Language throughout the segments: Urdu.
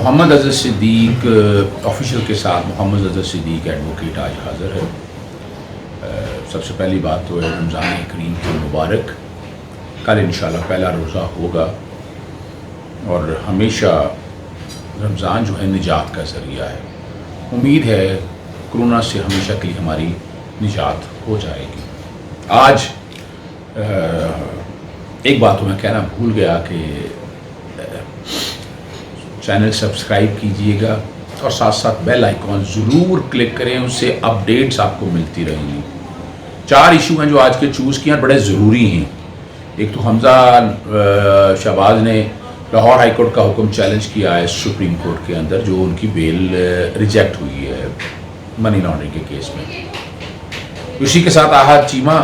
محمد اظہر صدیق آفیشیل کے ساتھ محمد اظہر صدیق ایڈوکیٹ آج حاضر ہے۔ سب سے پہلی بات تو ہے رمضان کریم کے مبارک۔ کل انشاءاللہ پہلا روزہ ہوگا اور ہمیشہ رمضان جو ہے نجات کا ذریعہ ہے۔ امید ہے کرونا سے ہمیشہ کے لیے ہماری نجات ہو جائے گی۔ آج ایک بات تو میں کہنا بھول گیا کہ چینل سبسکرائب کیجئے گا اور ساتھ ساتھ بیل آئیکن ضرور کلک کریں، اس سے اپڈیٹس آپ کو ملتی رہیں گی۔ 4 ایشو ہیں جو آج کے چوز کیے ہیں، بڑے ضروری ہیں۔ ایک تو حمزہ شہباز نے لاہور ہائی کورٹ کا حکم چیلنج کیا ہے سپریم کورٹ کے اندر، جو ان کی بیل ریجیکٹ ہوئی ہے منی لانڈرنگ کے کیس میں۔ اسی کے ساتھ احد چیمہ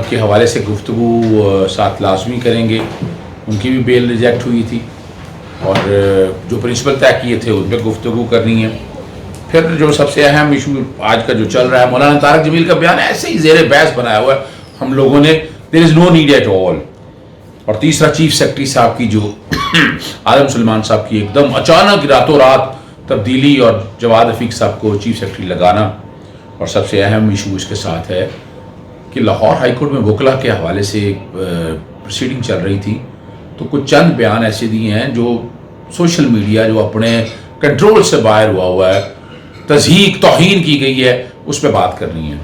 کے حوالے سے گفتگو ساتھ لازمی کریں گے، ان کی بھی بیل ریجیکٹ ہوئی تھی، اور جو پرنسپل طے کیے تھے ان پہ گفتگو کرنی ہے۔ پھر جو سب سے اہم ایشو آج کا جو چل رہا ہے، مولانا طارق جمیل کا بیان ایسے ہی زیر بحث بنایا ہوا ہے ہم لوگوں نے، دیر از نو نیڈ ایٹ آل۔ اور تیسرا چیف سیکرٹری صاحب کی جو عالم سلمان صاحب کی ایک دم اچانک راتوں رات تبدیلی اور جواد رفیق صاحب کو چیف سیکرٹری لگانا۔ اور سب سے اہم ایشو اس کے ساتھ ہے کہ لاہور ہائی کورٹ میں وکلا کے حوالے سے پروسیڈنگ چل رہی تھی، تو کچھ چند بیان ایسے دیے ہیں جو سوشل میڈیا جو اپنے کنٹرول سے باہر ہوا ہے، تضحیق توہین کی گئی ہے، اس پہ بات کرنی ہے۔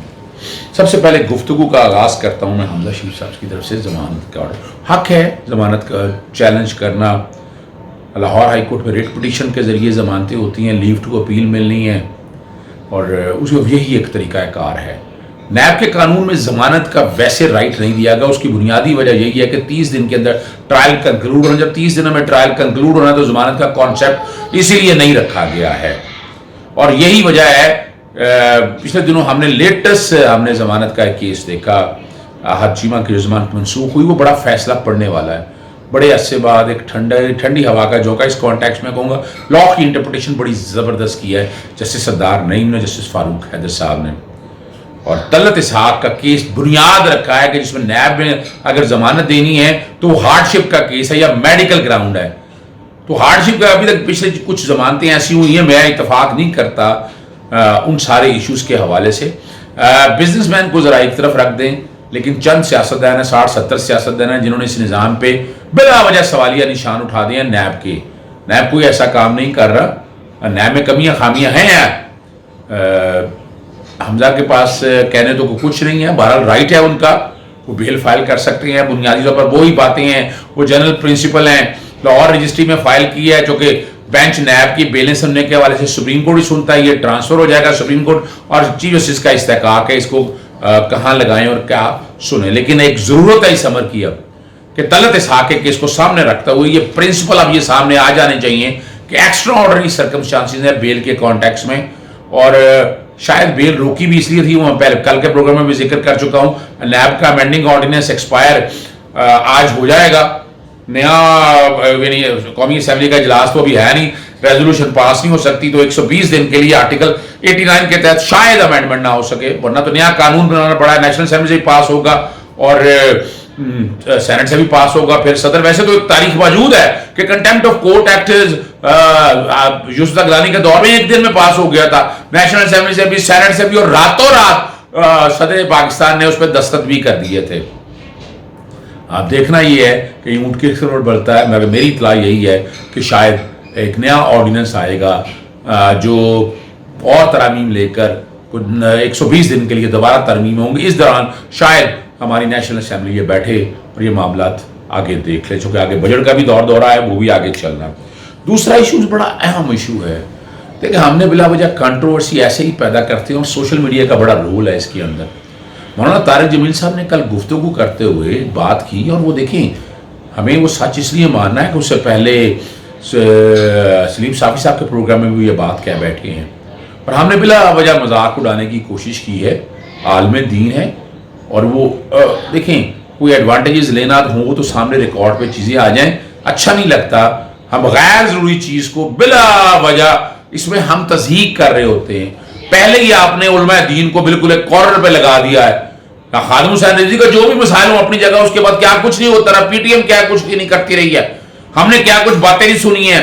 سب سے پہلے گفتگو کا آغاز کرتا ہوں میں حمزہ شریف صاحب کی طرف سے۔ ضمانت کا حق ہے ضمانت کا چیلنج کرنا۔ لاہور ہائی کورٹ میں ریٹ پٹیشن کے ذریعے ضمانتیں ہوتی ہیں، لیو ٹو اپیل ملنی ہے، اور اس کو یہی ایک طریقہ کار ہے۔ نیب کے قانون میں ضمانت کا ویسے رائٹ نہیں دیا گیا، اس کی بنیادی وجہ یہی ہے کہ 30 دن کے اندر ٹرائل کنکلوڈ ہونا، جب 30 دنوں میں ٹرائل کنکلوڈ ہونا تو ضمانت کا کانسیپٹ اسی لیے نہیں رکھا گیا ہے، اور یہی وجہ ہے۔ پچھلے دنوں ہم نے لیٹسٹ ضمانت کا ایک کیس دیکھا، احد چیمہ کی جو ضمانت منسوخ ہوئی، وہ بڑا فیصلہ پڑنے والا ہے۔ بڑے عرصے بعد ایک ٹھنڈی ہوا کا جھونکا، اس کانٹیکسٹ میں کہوں گا لا کی انٹرپریٹیشن بڑی زبردست کی ہے جسٹس سردار نعیم نے، جسٹس فاروق حیدر صاحب نے۔ اور طلعت اسحاق کا کیس بنیاد رکھا ہے کہ جس میں نیب میں اگر ضمانت دینی ہے تو وہ ہارڈ شپ کا کیس ہے یا میڈیکل گراؤنڈ ہے، تو ہارڈ شپ کا ابھی تک پچھلے کچھ ضمانتیں ایسی ہوئی ہیں، میں اتفاق نہیں کرتا ان سارے ایشوز کے حوالے سے۔ بزنس مین کو ذرا ایک طرف رکھ دیں، لیکن چند سیاستدان ہیں، 60-70 سیاستدان ہیں جنہوں نے اس نظام پہ بلا وجہ سوالیہ نشان اٹھا دیے ہیں نیب کے۔ نیب کوئی ایسا کام نہیں کر رہا، نیب میں کمیاں خامیاں ہیں۔ حمزہ کے پاس کہنے تو کچھ نہیں ہے، بہرحال رائٹ ہے ان کا، وہ بیل فائل کر سکتے ہیں۔ بنیادی طور پر وہی باتیں ہیں، وہ جنرل پرنسپل ہیں، لاہور رجسٹری میں فائل کی ہے، جو کہ بینچ نیب کی بیلیں سننے کے حوالے سے سپریم کورٹ ہی سنتا ہے، یہ ٹرانسفر ہو جائے گا سپریم کورٹ، اور چیف جسٹس کا استحقاق ہے اس کو کہاں لگائیں اور کیا سنیں۔ لیکن ایک ضرورت ہے اس امر کی اب کہ طلعت اسحاق کے کیس کو سامنے رکھتا ہوئے یہ پرنسپل اب یہ سامنے آ جانے چاہیے کہ ایکسٹرا آرڈنری سرکمسٹانسز ہیں بیل کے کانٹیکس میں، اور شاید بیل روکی بھی اس لیے تھی، وہ میں پہلے کل کے پروگرام میں بھی ذکر کر چکا ہوں۔ نیب کا امینڈنگ آرڈیننس ایکسپائر آج ہو جائے گا، نیا قومی اسمبلی کا اجلاس تو ابھی ہے نہیں، ریزولوشن پاس نہیں ہو سکتی، تو 120 دن کے لیے آرٹیکل 89 کے تحت شاید امینڈمنٹ نہ ہو سکے، ورنہ تو نیا قانون بنانا پڑا ہے، نیشنل اسمبلی سے بھی پاس ہوگا اور سینٹ سے بھی پاس ہوگا، پھر صدر۔ ویسے تو ایک تاریخ موجود ہے کہ کنٹیمپٹ آف کورٹ ایکٹ یوسف گیلانی کے دور میں 1 دن میں پاس ہو گیا تھا، نیشنل اسمبلی سے بھی سینٹ سے بھی، اور راتوں رات صدر پاکستان نے اس پہ دستخط بھی کر دیے تھے۔ اب دیکھنا یہ ہے کہ اونٹ کس طرف بڑھتا ہے، مگر میری اطلاع یہی ہے کہ شاید ایک نیا آرڈیننس آئے گا جو اور ترامیم لے کر 120 دن کے لیے دوبارہ ترمیم ہوں گی۔ اس دوران شاید ہماری نیشنل اسمبلی یہ بیٹھے اور یہ معاملات آگے دیکھ لے، چونکہ آگے بجٹ کا بھی دورہ ہے، وہ بھی آگے چلنا ہے۔ دوسرا ایشو بڑا اہم ایشو ہے، دیکھیں ہم نے بلا وجہ کنٹروورسی ایسے ہی پیدا کرتے ہیں، اور سوشل میڈیا کا بڑا رول ہے اس کے اندر۔ مولانا طارق جمیل صاحب نے کل گفتگو کرتے ہوئے بات کی، اور وہ دیکھیں ہمیں وہ سچ اس لیے ماننا ہے کہ اس سے پہلے سلیم صافی صاحب کے پروگرام میں بھی یہ بات کہہ بیٹھے ہیں، اور ہم نے بلا وجہ مذاق اڑانے کی کوشش کی ہے۔ عالم دین ہے، اور وہ دیکھیں کوئی ایڈوانٹیجز لینا ہوں تو سامنے ریکارڈ پہ چیزیں آ جائیں، اچھا نہیں لگتا۔ ہم غیر ضروری چیز کو بلا وجہ اس میں ہم تضحیق کر رہے ہوتے ہیں۔ پہلے ہی آپ نے علماء دین کو بالکل ایک کارنر پہ لگا دیا ہے، خادم حسین رضوی کا جو بھی مسائل ہوں اپنی جگہ، اس کے بعد کیا کچھ نہیں ہوتا رہا، پی ٹی ایم کیا کچھ نہیں کرتی رہی ہے، ہم نے کیا کچھ باتیں نہیں سنی ہیں،